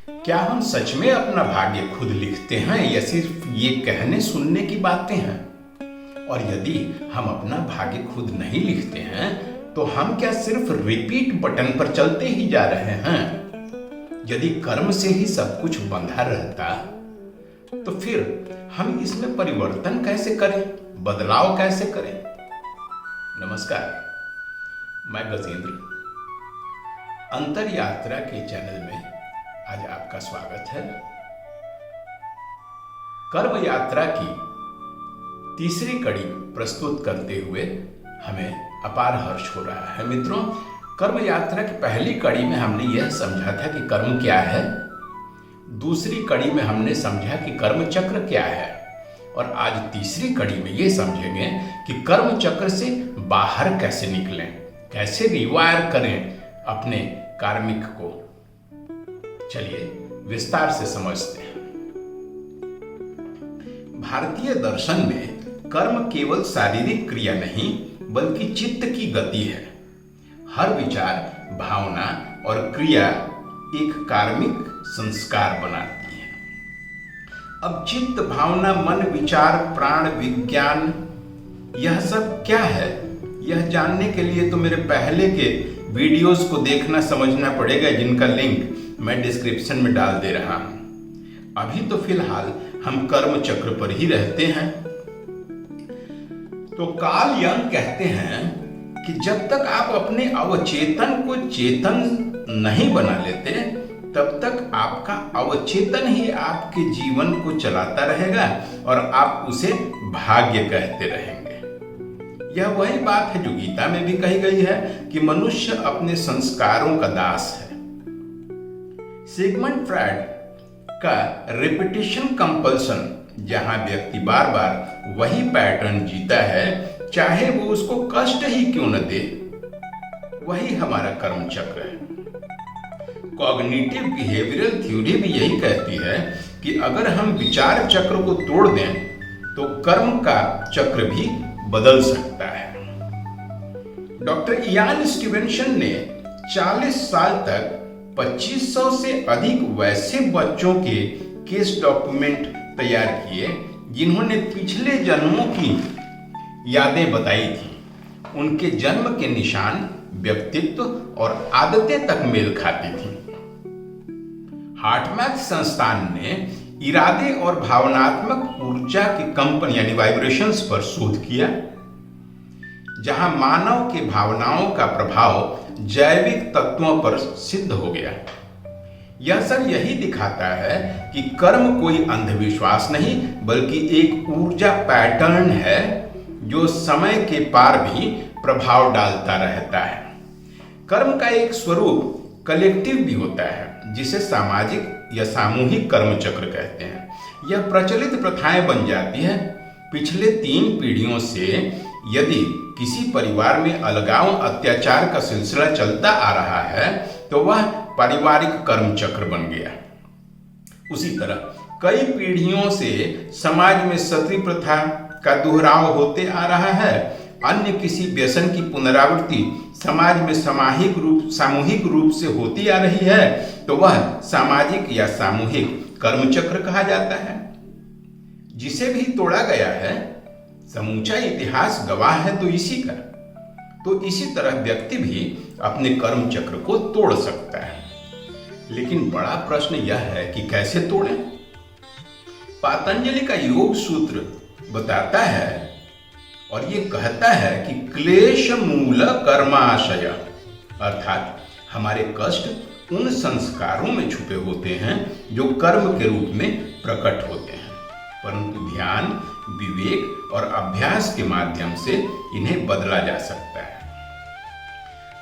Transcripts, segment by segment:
क्या हम सच में अपना भाग्य खुद लिखते हैं या सिर्फ ये कहने सुनने की बातें हैं? और यदि हम अपना भाग्य खुद नहीं लिखते हैं तो हम क्या सिर्फ रिपीट बटन पर चलते ही जा रहे हैं? यदि कर्म से ही सब कुछ बंधा रहता तो फिर हम इसमें परिवर्तन कैसे करें, बदलाव कैसे करें? नमस्कार, मैं गजेंद्र अंतर यात्रा के चैनल में आज आपका स्वागत है। कर्म यात्रा की तीसरी कड़ी प्रस्तुत करते हुए हमें अपार हर्ष हो रहा है। मित्रों, कर्म यात्रा की पहली कड़ी में हमने यह समझा था कि कर्म क्या है, दूसरी कड़ी में हमने समझा कि कर्म चक्र क्या है, और आज तीसरी कड़ी में यह समझेंगे कि कर्म चक्र से बाहर कैसे निकलें, कैसे रिवायर करें अपने कार्मिक को। चलिए विस्तार से समझते हैं। भारतीय दर्शन में कर्म केवल शारीरिक क्रिया नहीं बल्कि चित्त की गति है। हर विचार, भावना और क्रिया एक कार्मिक संस्कार बनाती है। अब चित्त, भावना, मन, विचार, प्राण, विज्ञान, यह सब क्या है, यह जानने के लिए तो मेरे पहले के वीडियोस को देखना समझना पड़ेगा, जिनका लिंक मैं डिस्क्रिप्शन में डाल दे रहा हूं। अभी तो फिलहाल हम कर्म चक्र पर ही रहते हैं। तो कार्ल यंग कहते हैं कि जब तक आप अपने अवचेतन को चेतन नहीं बना लेते तब तक आपका अवचेतन ही आपके जीवन को चलाता रहेगा और आप उसे भाग्य कहते रहेंगे। यह वही बात है जो गीता में भी कही गई है कि मनुष्य अपने संस्कारों का दास है। सिगमंड फ्रायड का रिपीटिशन कंपल्सन, जहां व्यक्ति बार बार वही पैटर्न जीता है चाहे वो उसको कष्ट ही क्यों न दे, वही हमारा कर्म चक्र है। कॉग्निटिव बिहेवियरल थ्योरी भी यही कहती है कि अगर हम विचार चक्र को तोड़ दें तो कर्म का चक्र भी बदल सकता है। डॉक्टर इयान स्टीवेंसन ने 40 साल तक 2500 से अधिक वैसे बच्चों के केस डॉक्यूमेंट तैयार किए जिन्होंने पिछले जन्मों की यादें बताई थी। उनके जन्म के निशान, व्यक्तित्व और आदतें तक मेल खाती थी। हार्टमैथ संस्थान ने इरादे और भावनात्मक ऊर्जा के कंपन यानी वाइब्रेशंस पर शोध किया, जहां मानव के भावनाओं का प्रभाव जैविक तत्वों पर सिद्ध हो गया। यह सब यही दिखाता है कि कर्म कोई अंधविश्वास नहीं बल्कि एक ऊर्जा पैटर्न है जो समय के पार भी प्रभाव डालता रहता है। कर्म का एक स्वरूप कलेक्टिव भी होता है, जिसे सामाजिक या सामूहिक कर्म चक्र कहते हैं। यह प्रचलित प्रथाएं बन जाती है। पिछले 3 पीढ़ियों से यदि किसी परिवार में अलगाव, अत्याचार का सिलसिला चलता आ रहा है तो वह पारिवारिक कर्म चक्र बन गया। उसी तरह कई पीढ़ियों से समाज में सती प्रथा का दोहराव होते आ रहा है। अन्य किसी व्यसन की पुनरावृत्ति समाज में सामूहिक रूप से होती आ रही है तो वह सामाजिक या सामूहिक कर्म चक्र कहा जाता है। जिसे भी तोड़ा गया है, समूचा इतिहास गवाह है तो इसी का। तो इसी तरह व्यक्ति भी अपने कर्म चक्र को तोड़ सकता है। लेकिन बड़ा प्रश्न यह है कि कैसे तोड़ें? पतंजलि का योग सूत्र बताता है और ये कहता है कि क्लेश मूल कर्माशय, अर्थात हमारे कष्ट उन संस्कारों में छुपे होते हैं जो कर्म के रूप में प्रकट होते हैं, परंतु ध्यान, विवेक और अभ्यास के माध्यम से इन्हें बदला जा सकता है।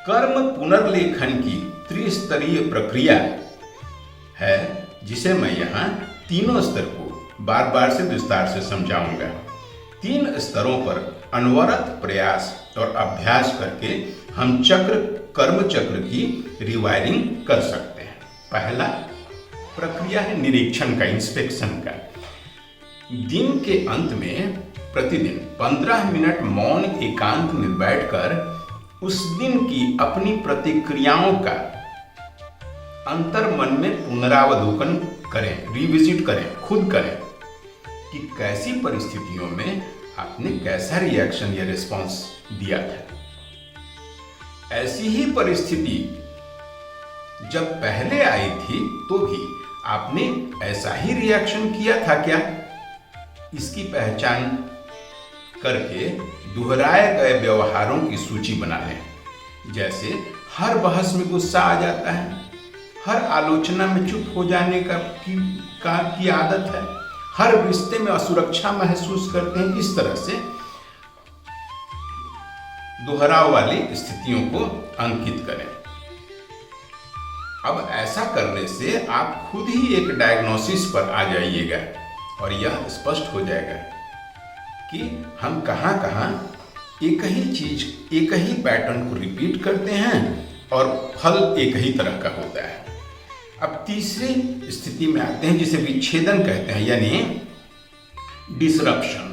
कर्म पुनर्लेखन की त्रिस्तरीय प्रक्रिया है, जिसे मैं यहाँ तीनों स्तर को बार बार से विस्तार से समझाऊंगा। 3 स्तरों पर अनवरत प्रयास और अभ्यास करके हम कर्म चक्र की रिवायरिंग कर सकते हैं। पहला प्रक्रिया है निरीक्षण का, इंस्पेक्शन का। दिन के अंत में प्रतिदिन 15 मिनट मौन एकांत में बैठकर उस दिन की अपनी प्रतिक्रियाओं का अंतर मन में पुनरावलोकन करें, रिविजिट करें, खुद करें कि कैसी परिस्थितियों में आपने कैसा रिएक्शन या रिस्पॉन्स दिया था। ऐसी ही परिस्थिति जब पहले आई थी तो भी आपने ऐसा ही रिएक्शन किया था क्या? इसकी पहचान करके दोहराए गए व्यवहारों की सूची बना लें। जैसे हर बहस में गुस्सा आ जाता है, हर आलोचना में चुप हो जाने की आदत है, हर रिश्ते में असुरक्षा महसूस करते हैं। इस तरह से दोहराव वाली स्थितियों को अंकित करें। अब ऐसा करने से आप खुद ही एक डायग्नोसिस पर आ जाइएगा और यह स्पष्ट हो जाएगा कि हम कहाँ कहाँ एक ही चीज, एक ही पैटर्न को रिपीट करते हैं और फल एक ही तरह का होता है। अब तीसरी स्थिति में आते हैं जिसे विच्छेदन कहते हैं, यानी डिसरप्शन।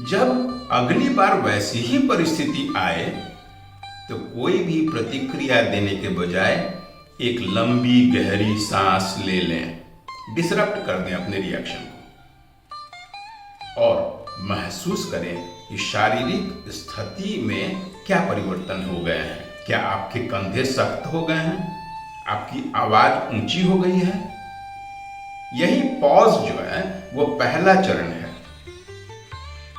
जब अगली बार वैसी ही परिस्थिति आए तो कोई भी प्रतिक्रिया देने के बजाय एक लंबी गहरी सांस ले लें, डिसरप्ट कर दें अपने रिएक्शन को और महसूस करें कि शारीरिक स्थिति में क्या परिवर्तन हो गए हैं। क्या आपके कंधे सख्त हो गए हैं? आपकी आवाज ऊंची हो गई है? यही पॉज जो है वो पहला चरण है,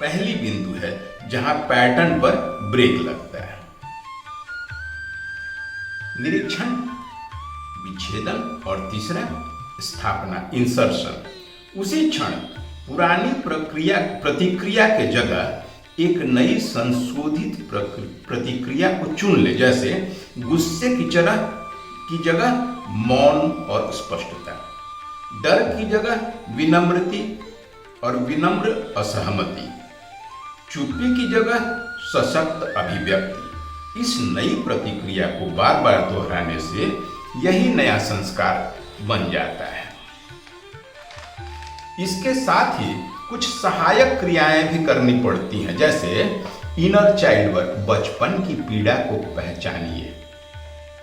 पहली बिंदु है जहां पैटर्न पर ब्रेक लगता है। निरीक्षण, विच्छेदन और तीसरा स्थापना, इंसर्शन। उसी क्षण पुरानी प्रतिक्रिया के जगह एक नई संशोधित प्रतिक्रिया को चुन ले। जैसे गुस्से की जगह मौन और स्पष्टता, डर की जगह विनम्रता और विनम्र असहमति, चुप्पी की जगह सशक्त अभिव्यक्ति। इस नई प्रतिक्रिया को बार बार दोहराने से यही नया संस्कार बन जाता है। इसके साथ ही कुछ सहायक क्रियाएं भी करनी पड़ती हैं, जैसे इनर चाइल्ड वर्क, बचपन की पीड़ा को पहचानिए।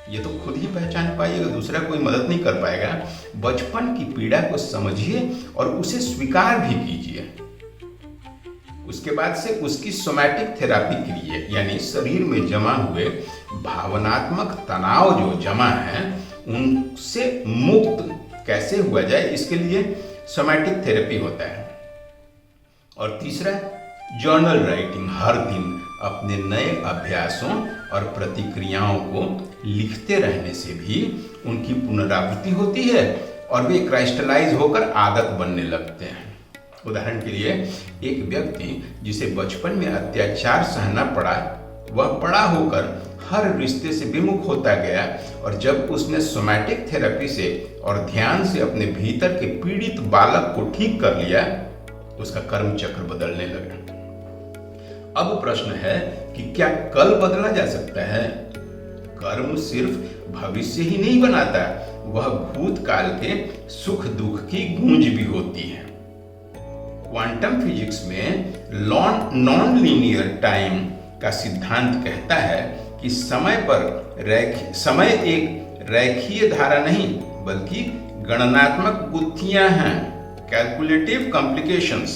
ये तो खुद ही पहचान पाइएगा, दूसरा कोई मदद नहीं कर पाएगा। बचपन की पीड़ा को समझिए और उसे स्वीकार भी कीजिए। उसके बाद से उसकी सोमैटिक थेरेपी कीजिए, यानी शरीर में जमा हुए भावनात्मक तनाव जो जमा है उनसे मुक्त कैसे हुआ जाए, इसके लिए सोमैटिक थेरेपी होता है। और तीसरा जर्नल राइटिंग, हर दिन अपने नए अभ्यासों और प्रतिक्रियाओं को लिखते रहने से भी उनकी पुनरावृत्ति होती है और वे क्राइस्टलाइज होकर आदत बनने लगते हैं। उदाहरण के लिए, एक व्यक्ति जिसे बचपन में अत्याचार सहना पड़ा, वह बड़ा होकर हर रिश्ते से विमुख होता गया और जब उसने सोमैटिक थेरेपी से और ध्यान से अपने भीतर के पीड़ित बालक को ठीक कर लिया, उसका कर्म चक्र बदलने लगा। अब प्रश्न है कि क्या कल बदला जा सकता है? कर्म सिर्फ भविष्य ही नहीं बनाता, वह भूतकाल के सुख दुख की गूंज भी होती है। क्वांटम फिजिक्स में नॉन लीनियर टाइम का सिद्धांत कहता है कि समय एक रेखीय धारा नहीं बल्कि गणनात्मक गुत्थियां हैं, कैलकुलेटिव कॉम्प्लिकेशंस।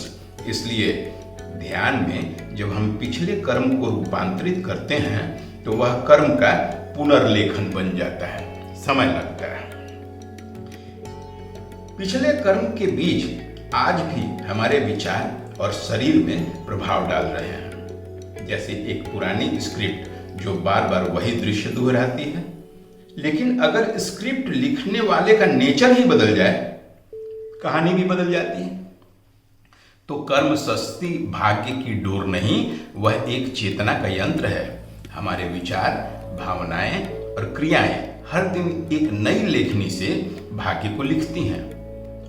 इसलिए ध्यान में जब हम पिछले कर्म को रूपांतरित करते हैं तो वह कर्म का पुनर्लेखन बन जाता है, समय लगता है। पिछले कर्म के बीज आज भी हमारे विचार और शरीर में प्रभाव डाल रहे हैं। जैसे एक पुरानी स्क्रिप्ट जो बार बार वही दृश्य दोहराती है, लेकिन अगर स्क्रिप्ट लिखने वाले का नेचर ही बदल जाए, कहानी भी बदल जाती है। तो कर्म सस्ती भाग्य की डोर नहीं, वह एक चेतना का यंत्र है। हमारे विचार, भावनाएं और क्रियाएं हर दिन एक नई लेखनी से भाग्य को लिखती हैं।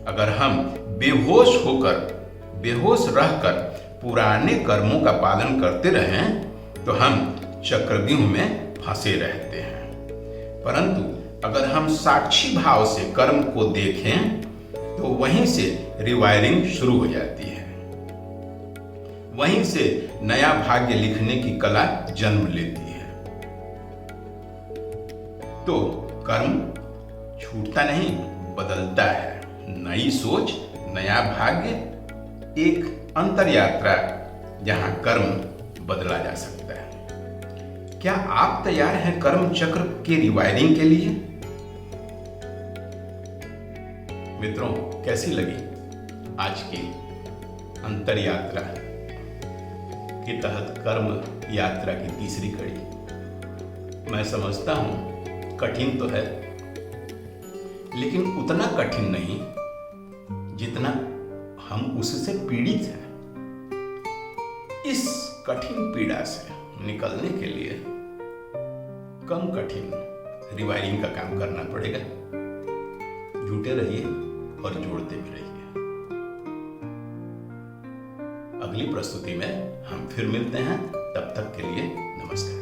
अगर हम बेहोश रहकर पुराने कर्मों का पालन करते रहें तो हम चक्रव्यूह में फंसे रहते हैं। परंतु अगर हम साक्षी भाव से कर्म को देखें तो वहीं से रिवायरिंग शुरू हो जाती है, वहीं से नया भाग्य लिखने की कला जन्म लेती है। तो कर्म छूटता नहीं, बदलता है। नई सोच, नया भाग्य, एक अंतर यात्रा जहां कर्म बदला जा सकता है। क्या आप तैयार हैं कर्म चक्र के रिवायरिंग के लिए? मित्रों, कैसी लगी आज की अंतर यात्रा के तहत कर्म यात्रा की तीसरी कड़ी? मैं समझता हूं कठिन तो है, लेकिन उतना कठिन नहीं जितना हम उससे पीड़ित हैं। इस कठिन पीड़ा से निकलने के लिए कम कठिन रिवायरिंग का काम करना पड़ेगा। जुटे रहिए और जोड़ते भी रहिए। अगली प्रस्तुति में हम फिर मिलते हैं, तब तक के लिए नमस्कार।